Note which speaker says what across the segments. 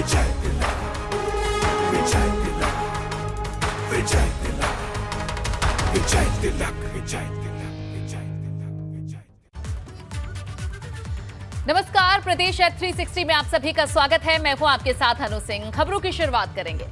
Speaker 1: विजय तिलक, विजय तिलक, विजय तिलक, विजय तिलक, विजय तिलक, विजय तिलक, विजय।
Speaker 2: नमस्कार, प्रदेश एट 360 में आप सभी का स्वागत है। मैं हूं आपके साथ अनु सिंह। खबरों की शुरुआत करेंगे।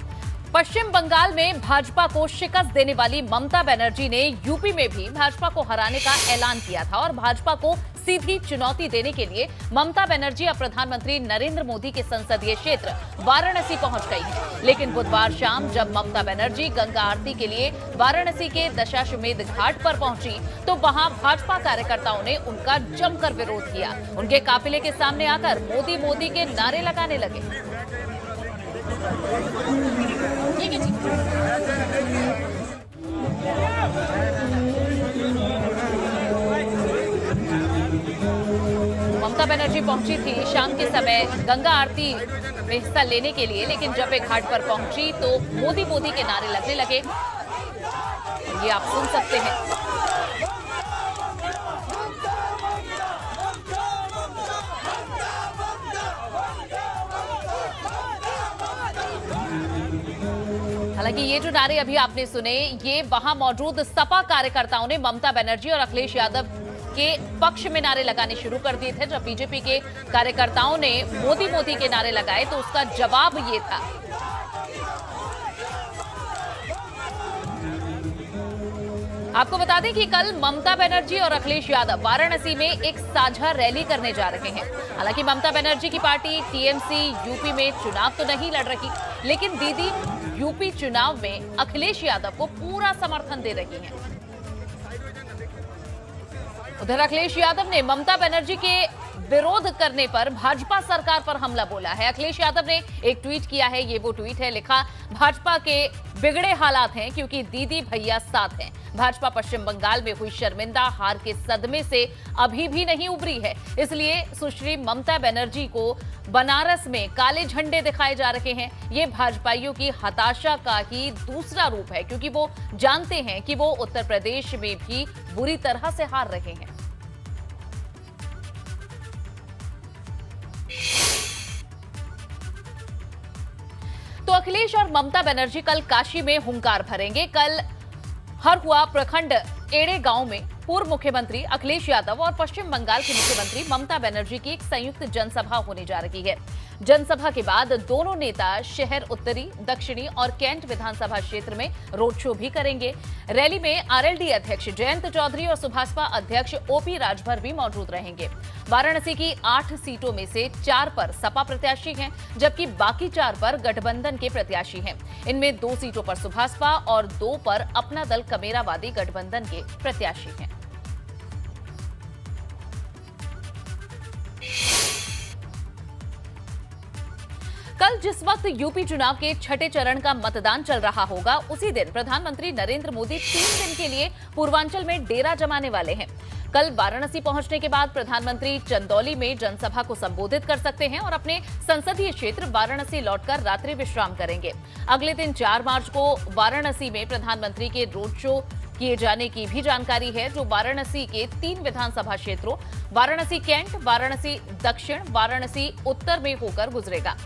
Speaker 2: पश्चिम बंगाल में भाजपा को शिकस्त देने वाली ममता बनर्जी ने यूपी में भी भाजपा को हराने का ऐलान किया था और भाजपा को सीधी चुनौती देने के लिए ममता बनर्जी अब प्रधानमंत्री नरेंद्र मोदी के संसदीय क्षेत्र वाराणसी पहुंच गई हैं। लेकिन बुधवार शाम जब ममता बनर्जी गंगा आरती के लिए वाराणसी के दशाश्वमेध घाट पर पहुंची तो वहां भाजपा कार्यकर्ताओं ने उनका जमकर विरोध किया। उनके काफिले के सामने आकर मोदी मोदी के नारे लगाने लगे। ममता बनर्जी पहुंची थी शाम के समय गंगा आरती में हिस्सा लेने के लिए, लेकिन जब वे घाट पर पहुंची तो मोदी मोदी के नारे लगने लगे। ये आप सुन सकते हैं। हालांकि ये जो नारे अभी आपने सुने, ये वहां मौजूद सपा कार्यकर्ताओं ने ममता बनर्जी और अखिलेश यादव के पक्ष में नारे लगाने शुरू कर दिए थे। जब बीजेपी के कार्यकर्ताओं ने मोदी मोदी के नारे लगाए तो उसका जवाब ये था। आपको बता दें कि कल ममता बनर्जी और अखिलेश यादव वाराणसी में एक साझा रैली करने जा रहे हैं। हालांकि ममता बनर्जी की पार्टी टीएमसी यूपी में चुनाव तो नहीं लड़ रही, लेकिन दीदी यूपी चुनाव में अखिलेश यादव को पूरा समर्थन दे रही हैं। उधर अखिलेश यादव ने ममता बनर्जी के विरोध करने पर भाजपा सरकार पर हमला बोला है। अखिलेश यादव ने एक ट्वीट किया है। ये वो ट्वीट है, लिखा, भाजपा के बिगड़े हालात हैं क्योंकि दीदी भैया साथ हैं। भाजपा पश्चिम बंगाल में हुई शर्मिंदा हार के सदमे से अभी भी नहीं उभरी है, इसलिए सुश्री ममता बनर्जी को बनारस में काले झंडे दिखाए जा रहे हैं। ये भाजपाइयों की हताशा का ही दूसरा रूप है, क्योंकि वो जानते हैं कि वो उत्तर प्रदेश में भी बुरी तरह से हार रहे हैं। तो अखिलेश और ममता बनर्जी कल काशी में हुंकार भरेंगे। कल हरहुआ प्रखंड एड़े गांव में पूर्व मुख्यमंत्री अखिलेश यादव और पश्चिम बंगाल की मुख्यमंत्री ममता बनर्जी की एक संयुक्त जनसभा होने जा रही है। जनसभा के बाद दोनों नेता शहर उत्तरी, दक्षिणी और कैंट विधानसभा क्षेत्र में रोड शो भी करेंगे। रैली में आरएलडी अध्यक्ष जयंत चौधरी और सुभाषपा अध्यक्ष ओपी राजभर भी मौजूद रहेंगे। वाराणसी की 8 सीटों में से 4 पर सपा प्रत्याशी हैं, जबकि बाकी 4 पर गठबंधन के प्रत्याशी हैं। इनमें 2 सीटों पर सुभाषपा और 2 पर अपना दल कमेरावादी गठबंधन के प्रत्याशी हैं। कल जिस वक्त यूपी चुनाव के छठे चरण का मतदान चल रहा होगा, उसी दिन प्रधानमंत्री नरेंद्र मोदी 3 दिन के लिए पूर्वांचल में डेरा जमाने वाले हैं। कल वाराणसी पहुंचने के बाद प्रधानमंत्री चंदौली में जनसभा को संबोधित कर सकते हैं और अपने संसदीय क्षेत्र वाराणसी लौटकर रात्रि विश्राम करेंगे। अगले दिन 4 मार्च को वाराणसी में प्रधानमंत्री के रोड शो किए जाने की भी जानकारी है, जो वाराणसी के 3 विधानसभा क्षेत्रों वाराणसी कैंट, वाराणसी दक्षिण, वाराणसी उत्तर में होकर गुजरेगा।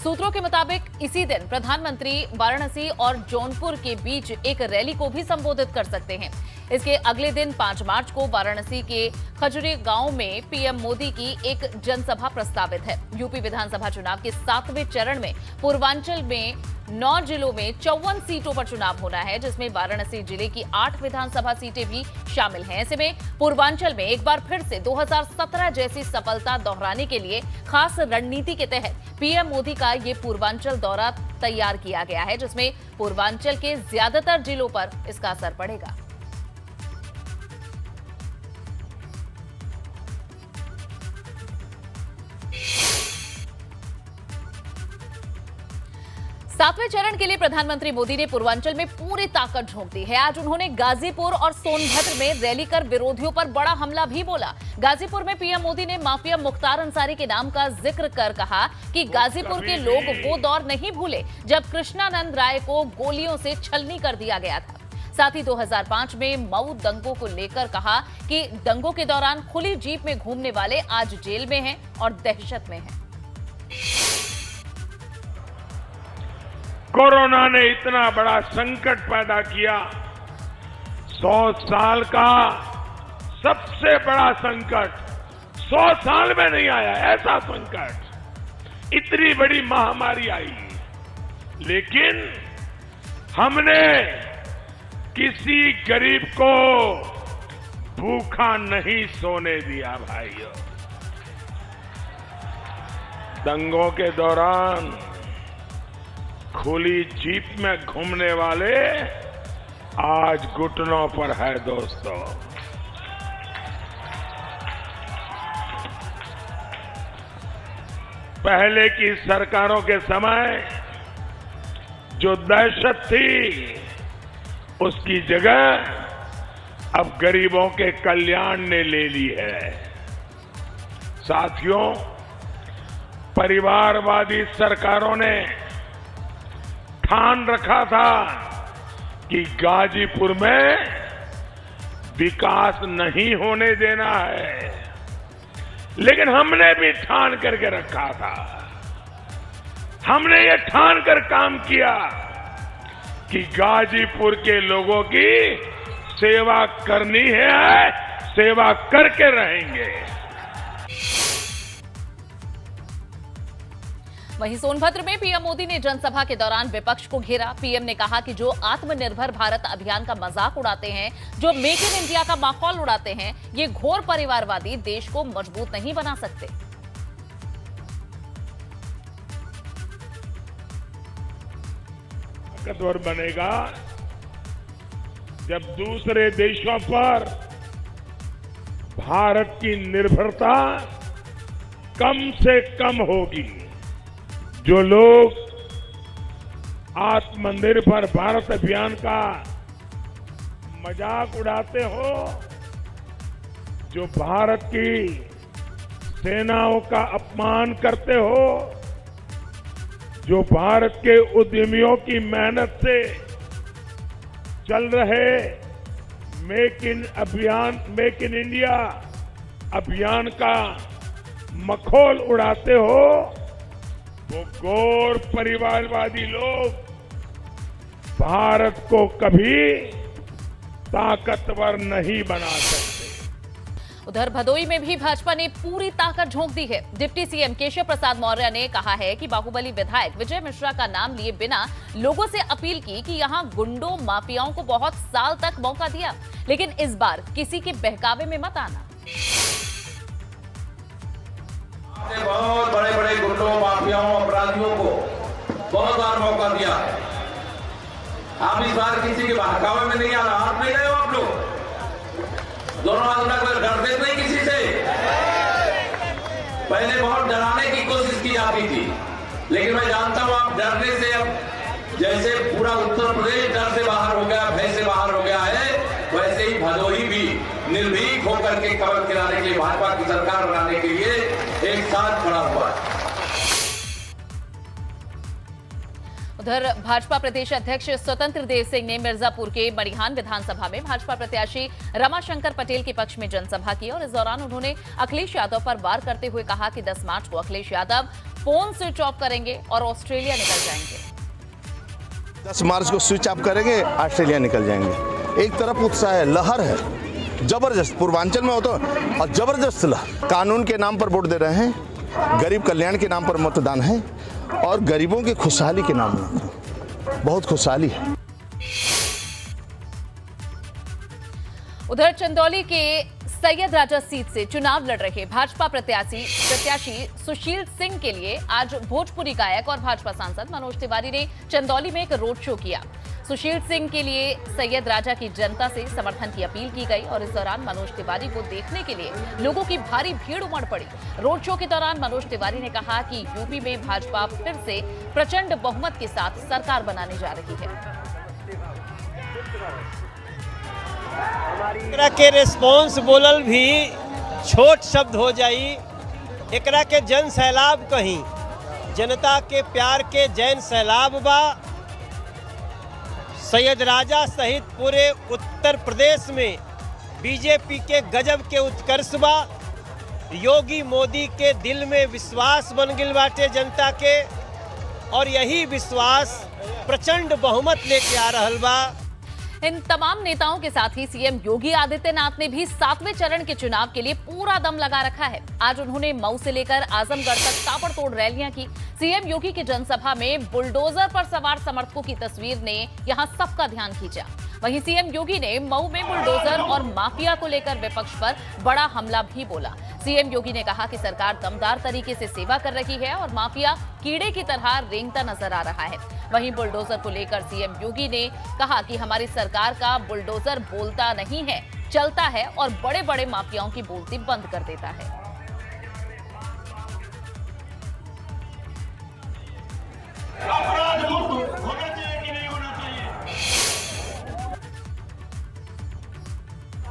Speaker 2: सूत्रों के मुताबिक इसी दिन प्रधानमंत्री वाराणसी और जौनपुर के बीच एक रैली को भी संबोधित कर सकते हैं। इसके अगले दिन 5 मार्च को वाराणसी के खजुरी गांव में पीएम मोदी की एक जनसभा प्रस्तावित है। यूपी विधानसभा चुनाव के 7वें चरण में पूर्वांचल में 9 जिलों में 54 सीटों पर चुनाव होना है, जिसमें वाराणसी जिले की 8 विधानसभा सीटें भी शामिल हैं। ऐसे में पूर्वांचल में एक बार फिर से 2017 जैसी सफलता दोहराने के लिए खास रणनीति के तहत पीएम मोदी का ये पूर्वांचल दौरा तैयार किया गया है, जिसमें पूर्वांचल के ज्यादातर जिलों पर इसका असर पड़ेगा। सातवें चरण के लिए प्रधानमंत्री मोदी ने पूर्वांचल में पूरी ताकत झोंक दी है। आज उन्होंने गाजीपुर और सोनभद्र में रैली कर विरोधियों पर बड़ा हमला भी बोला। गाजीपुर में पीएम मोदी ने माफिया मुख्तार अंसारी के नाम का जिक्र कर कहा कि गाजीपुर के लोग वो दौर नहीं भूले जब कृष्णानंद राय को गोलियों से छलनी कर दिया गया था। साथ ही 2005 में मऊ दंगों को लेकर कहा कि दंगों के दौरान खुली जीप में घूमने वाले आज जेल में हैं और दहशत में हैं।
Speaker 3: कोरोना ने इतना बड़ा संकट पैदा किया, 100 साल का सबसे बड़ा संकट 100 साल में नहीं आया ऐसा संकट, इतनी बड़ी महामारी आई, लेकिन हमने किसी गरीब को भूखा नहीं सोने दिया भाइयों। दंगों के दौरान खुली जीप में घूमने वाले आज घुटनों पर है दोस्तों। पहले की सरकारों के समय जो दहशत थी, उसकी जगह अब गरीबों के कल्याण ने ले ली है। साथियों, परिवारवादी सरकारों ने ठान रखा था कि गाजीपुर में विकास नहीं होने देना है, लेकिन हमने भी ठान करके रखा था, हमने ये ठान कर काम किया कि गाजीपुर के लोगों की सेवा करनी है, सेवा करके रहेंगे।
Speaker 2: वहीं सोनभद्र में पीएम मोदी ने जनसभा के दौरान विपक्ष को घेरा। पीएम ने कहा कि जो आत्मनिर्भर भारत अभियान का मजाक उड़ाते हैं, जो मेक इन इंडिया का माहौल उड़ाते हैं, ये घोर परिवारवादी देश को मजबूत नहीं बना सकते।
Speaker 3: ताकतवर बनेगा जब दूसरे देशों पर भारत की निर्भरता कम से कम होगी। जो लोग आत्मनिर्भर भारत अभियान का मजाक उड़ाते हो, जो भारत की सेनाओं का अपमान करते हो, जो भारत के उद्यमियों की मेहनत से चल रहे मेक इन इंडिया अभियान का मखौल उड़ाते हो, वो घोर परिवारवादी लोग भारत को कभी ताकतवर नहीं बना सकते।
Speaker 2: उधर भदोई में भी भाजपा ने पूरी ताकत झोंक दी है। डिप्टी सीएम केशव प्रसाद मौर्य ने कहा है कि बाहुबली विधायक विजय मिश्रा का नाम लिए बिना लोगों से अपील की कि यहां गुंडों माफियाओं को बहुत साल तक मौका दिया, लेकिन इस बार किसी के बहकावे में मत आना।
Speaker 4: बहुत बड़े बड़े गुंडों माफियाओं अपराधियों को बहुत बार मौका दिया है। आप इस बार किसी के बहकावे में नहीं आना। हाथ नहीं रहे हो आप लोग, दोनों हाथ में डरते नहीं किसी से। पहले बहुत डराने की कोशिश की जाती थी, लेकिन मैं जानता हूं आप डरने से अब जैसे पूरा उत्तर प्रदेश डर से बाहर हो गया, भय से बाहर हो गया है, वैसे ही भदोही भी निर्भीक होकर के कमर खिलाने के लिए, भाजपा की सरकार बनाने के लिए एक साथ खड़ा हुआ है।
Speaker 2: उधर भाजपा प्रदेश अध्यक्ष स्वतंत्र देव सिंह ने मिर्जापुर के मड़िहान विधानसभा में भाजपा प्रत्याशी रमाशंकर पटेल के पक्ष में जनसभा की और इस दौरान उन्होंने अखिलेश यादव पर वार करते हुए कहा कि 10 मार्च को Akhilesh Yadav phone switch off करेंगे और ऑस्ट्रेलिया निकल जाएंगे।
Speaker 5: 10 मार्च को स्विच ऑफ करेंगे, ऑस्ट्रेलिया निकल जाएंगे। एक तरफ उत्साह है, लहर है, जबरदस्त पूर्वांचल में हो तो, और जबरदस्त लहर। कानून के नाम पर वोट दे रहे हैं, गरीब कल्याण के नाम पर मतदान है और गरीबों की खुशहाली के नाम पर बहुत खुशहाली है।
Speaker 2: उधर चंदौली के सैयद राजा सीट से चुनाव लड़ रहे भाजपा प्रत्याशी सुशील सिंह के लिए आज भोजपुरी गायक और भाजपा सांसद मनोज तिवारी ने चंदौली में एक रोड शो किया। सुशील सिंह के लिए सैयद राजा की जनता से समर्थन की अपील की गई और इस दौरान मनोज तिवारी को देखने के लिए लोगों की भारी भीड़ उमड़ पड़ी। रोड शो के दौरान मनोज तिवारी ने कहा कि यूपी में भाजपा फिर से प्रचंड बहुमत के साथ सरकार बनाने जा रही है।
Speaker 6: एकरा के रिस्पॉन्स बोलल भी छोट शब्द हो जाई, एकरा के जन सैलाब कहीं, जनता के प्यार के जैन सैलाब बा। सैयद राजा सहित पूरे उत्तर प्रदेश में बीजेपी के गजब के उत्कर्ष बा। योगी मोदी के दिल में विश्वास बन गिल बाटे जनता के, और यही विश्वास प्रचंड बहुमत लेके आ रहल बा।
Speaker 2: इन तमाम नेताओं के साथ ही सीएम योगी आदित्यनाथ ने भी 7वें चरण के चुनाव के लिए पूरा दम लगा रखा है। आज उन्होंने मऊ से लेकर आजमगढ़ तक ताबड़तोड़ रैलियां की। सीएम योगी की जनसभा में बुलडोजर पर सवार समर्थकों की तस्वीर ने यहां सबका ध्यान खींचा। वहीं सीएम योगी ने मऊ में बुलडोजर और माफिया को लेकर विपक्ष पर बड़ा हमला भी बोला। सीएम योगी ने कहा कि सरकार दमदार तरीके से सेवा कर रही है और माफिया कीड़े की तरह रेंगता नजर आ रहा है। वहीं बुलडोजर को लेकर सीएम योगी ने कहा कि हमारी सरकार का बुलडोजर बोलता नहीं है, चलता है और बड़े बड़े माफियाओं की बोलती बंद कर देता है।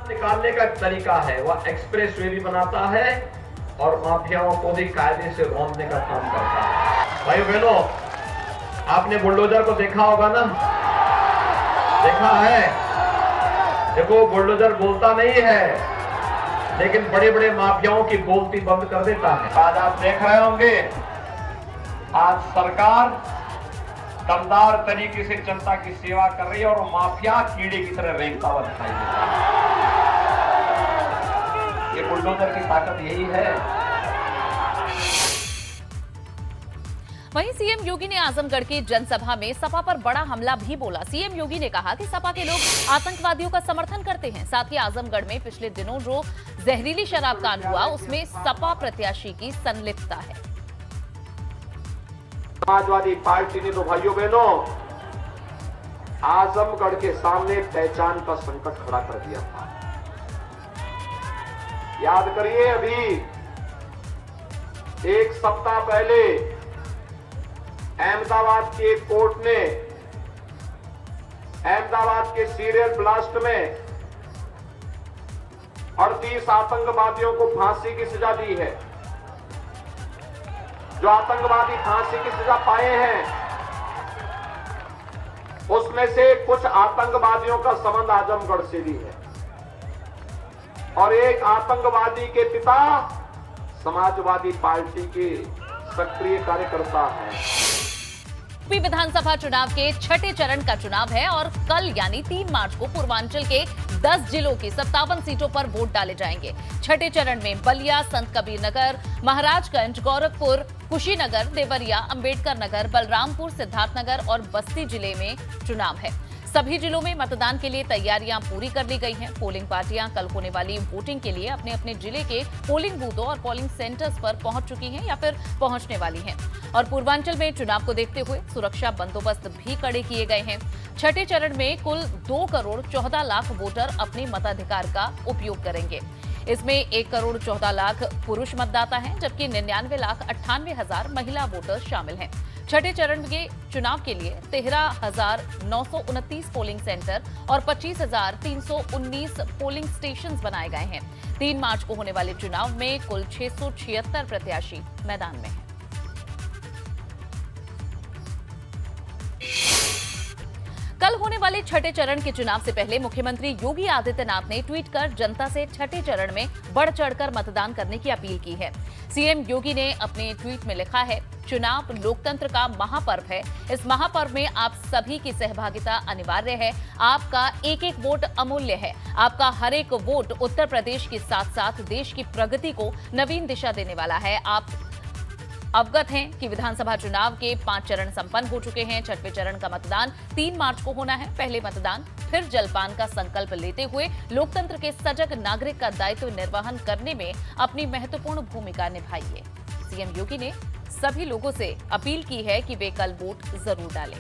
Speaker 7: निकालने का तरीका है, वह एक्सप्रेस वे भी बनाता है और माफियाओं को भी कायदे से रोकने का काम करता है। भाई बहनों, आपने बुलडोजर को देखा होगा ना, देखा है? देखो, बुलडोजर बोलता नहीं है, लेकिन बड़े बड़े माफियाओं की बोलती बंद कर देता है। आज आप देख रहे होंगे, आज सरकार दमदार तरीके से जनता की सेवा कर रही है और माफिया कीड़े की तरह रेंगता हुआ दिखाई दे रहा है। ये बुलडोजर की ताकत यही है।
Speaker 2: वहीं सीएम योगी ने आजमगढ़ की जनसभा में सपा पर बड़ा हमला भी बोला। सीएम योगी ने कहा कि सपा के लोग आतंकवादियों का समर्थन करते हैं। साथ ही आजमगढ़ में पिछले दिनों जो जहरीली शराब कांड हुआ, उसमें सपा प्रत्याशी की संलिप्तता है।
Speaker 7: समाजवादी पार्टी ने तो भाइयों बहनों आजमगढ़ के सामने पहचान का संकट खड़ा कर दिया था। याद करिए, अभी एक सप्ताह पहले अहमदाबाद की एक कोर्ट ने अहमदाबाद के सीरियल ब्लास्ट में 38 आतंकवादियों को फांसी की सजा दी है। जो आतंकवादी फांसी की सजा पाए हैं, उसमें से कुछ आतंकवादियों का संबंध आजमगढ़ से भी है और एक आतंकवादी के पिता समाजवादी पार्टी के सक्रिय कार्यकर्ता हैं।
Speaker 2: यूपी विधानसभा चुनाव के छठे चरण का चुनाव है और कल यानी 3 मार्च को पूर्वांचल के 10 जिलों की 57 सीटों पर वोट डाले जाएंगे। छठे चरण में बलिया, संत कबीर नगर, महाराजगंज, गोरखपुर, कुशीनगर, देवरिया, अंबेडकर नगर, बलरामपुर, सिद्धार्थनगर और बस्ती जिले में चुनाव है। सभी जिलों में मतदान के लिए तैयारियां पूरी कर ली गई हैं। पोलिंग पार्टियां कल होने वाली वोटिंग के लिए अपने अपने जिले के पोलिंग बूथों और पोलिंग सेंटर्स पर पहुंच चुकी हैं या फिर पहुंचने वाली हैं। और पूर्वांचल में चुनाव को देखते हुए सुरक्षा बंदोबस्त भी कड़े किए गए हैं। छठे चरण में कुल 2 करोड़ 14 लाख वोटर अपने मताधिकार का उपयोग करेंगे। इसमें 1 करोड़ 14 लाख पुरुष मतदाता हैं, जबकि 99 लाख 98 हजार महिला वोटर शामिल हैं। छठे चरण के चुनाव के लिए 13,929 पोलिंग सेंटर और 25,319 पोलिंग स्टेशंस बनाए गए हैं। 3 मार्च को होने वाले चुनाव में कुल 676 प्रत्याशी मैदान में हैं। कल होने वाले छठे चरण के चुनाव से पहले मुख्यमंत्री योगी आदित्यनाथ ने ट्वीट कर जनता से छठे चरण में बढ़ चढ़कर मतदान करने की अपील की है। सीएम योगी ने अपने ट्वीट में लिखा है, चुनाव लोकतंत्र का महापर्व है। इस महापर्व में आप सभी की सहभागिता अनिवार्य है। आपका एक एक वोट अमूल्य है। आपका हर एक वोट उत्तर प्रदेश के साथ साथ देश की प्रगति को नवीन दिशा देने वाला है। आप अवगत हैं कि विधानसभा चुनाव के 5 चरण संपन्न हो चुके हैं। छठवें चरण का मतदान 3 मार्च को होना है। पहले मतदान फिर जलपान का संकल्प लेते हुए लोकतंत्र के सजग नागरिक का दायित्व निर्वहन करने में अपनी महत्वपूर्ण भूमिका निभाइए। सीएम योगी ने सभी लोगों से अपील की है कि वे कल वोट जरूर डालें।